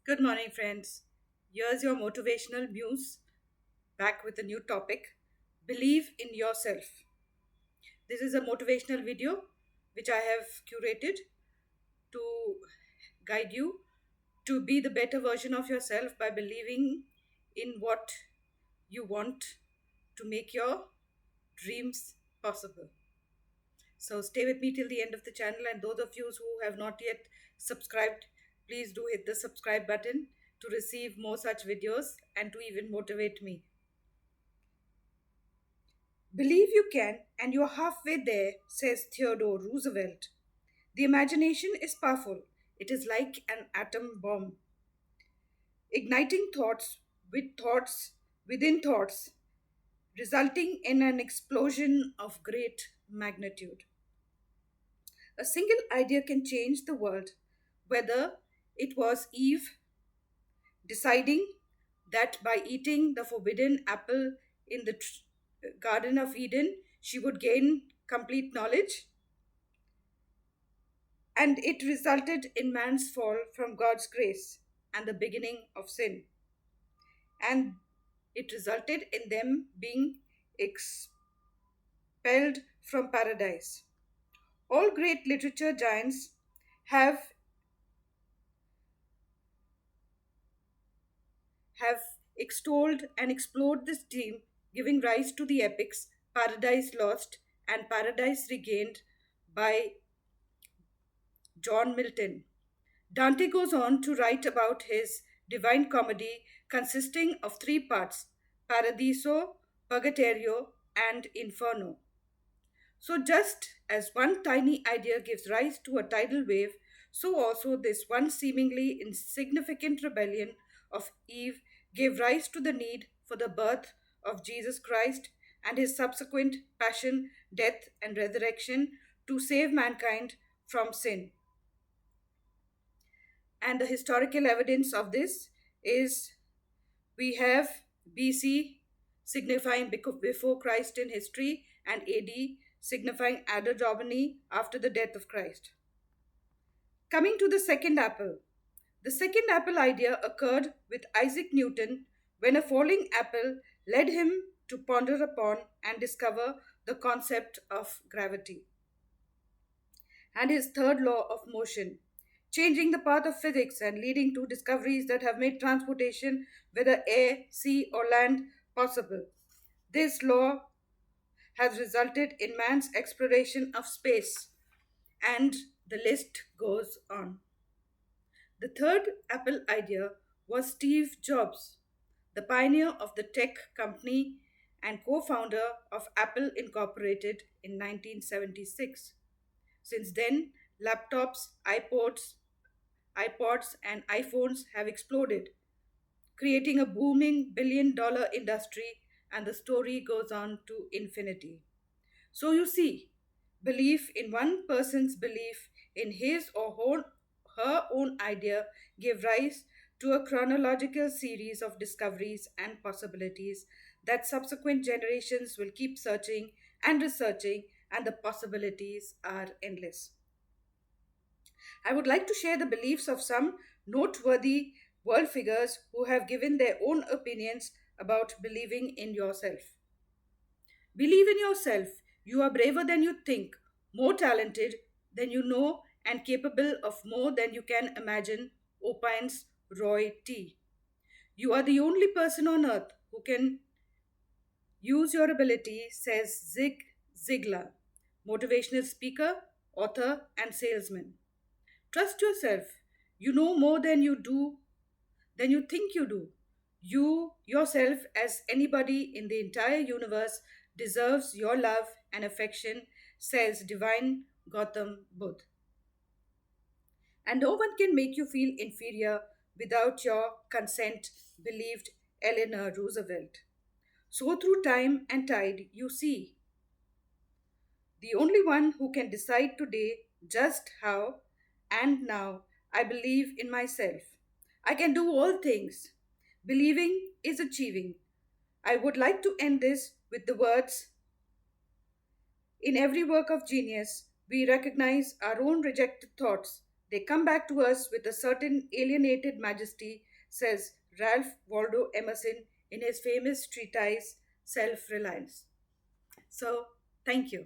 Good morning, friends. Here's your motivational muse back with a new topic. Believe in yourself. This is a motivational video which I have curated to guide you to be the better version of yourself by believing in what you want to make your dreams possible. So stay with me till the end of the channel, and those of you who have not yet subscribed, please do hit the subscribe button to receive more such videos and to even motivate me. Believe you can, and you're halfway there, says Theodore Roosevelt. The imagination is powerful. It is like an atom bomb, igniting thoughts within thoughts, resulting in an explosion of great magnitude. A single idea can change the world, whether it was Eve deciding that by eating the forbidden apple in the Garden of Eden, she would gain complete knowledge, and it resulted in man's fall from God's grace and the beginning of sin. And it resulted in them being expelled from paradise. All great literature giants have have extolled and explored this theme, giving rise to the epics Paradise Lost and Paradise Regained by John Milton. Dante goes on to write about his Divine Comedy consisting of three parts: Paradiso, Purgatorio, and Inferno. So, just as one tiny idea gives rise to a tidal wave, so also this one seemingly insignificant rebellion of Eve gave rise to the need for the birth of Jesus Christ and his subsequent passion, death, and resurrection to save mankind from sin. And the historical evidence of this is we have BC signifying before Christ in history and AD signifying Anno Domini after the death of Christ. Coming to the second apple. The second apple idea occurred with Isaac Newton when a falling apple led him to ponder upon and discover the concept of gravity and his third law of motion, changing the path of physics and leading to discoveries that have made transportation, whether air, sea, or land, possible. This law has resulted in man's exploration of space, and the list goes on. The third Apple idea was Steve Jobs, the pioneer of the tech company and co founder of Apple Incorporated in 1976. Since then, laptops, iPods, and iPhones have exploded, creating a booming billion-dollar industry, and the story goes on to infinity. So you see, belief in one person's belief in his or her own idea gave rise to a chronological series of discoveries and possibilities that subsequent generations will keep searching and researching, and the possibilities are endless. I would like to share the beliefs of some noteworthy world figures who have given their own opinions about believing in yourself. Believe in yourself. You are braver than you think, more talented than you know, and capable of more than you can imagine, opines Roy T. You are the only person on earth who can use your ability, says Zig Ziglar, motivational speaker, author, and salesman. Trust yourself. You know more than you think you do. You yourself, as anybody in the entire universe, deserves your love and affection, says divine Gautam Buddha. And no one can make you feel inferior without your consent, believed Eleanor Roosevelt. So, through time and tide, you see, the only one who can decide today just how and now I believe in myself. I can do all things. Believing is achieving. I would like to end this with the words: in every work of genius, we recognize our own rejected thoughts, They come back to us with a certain alienated majesty, says Ralph Waldo Emerson in his famous treatise, Self Reliance. So, thank you.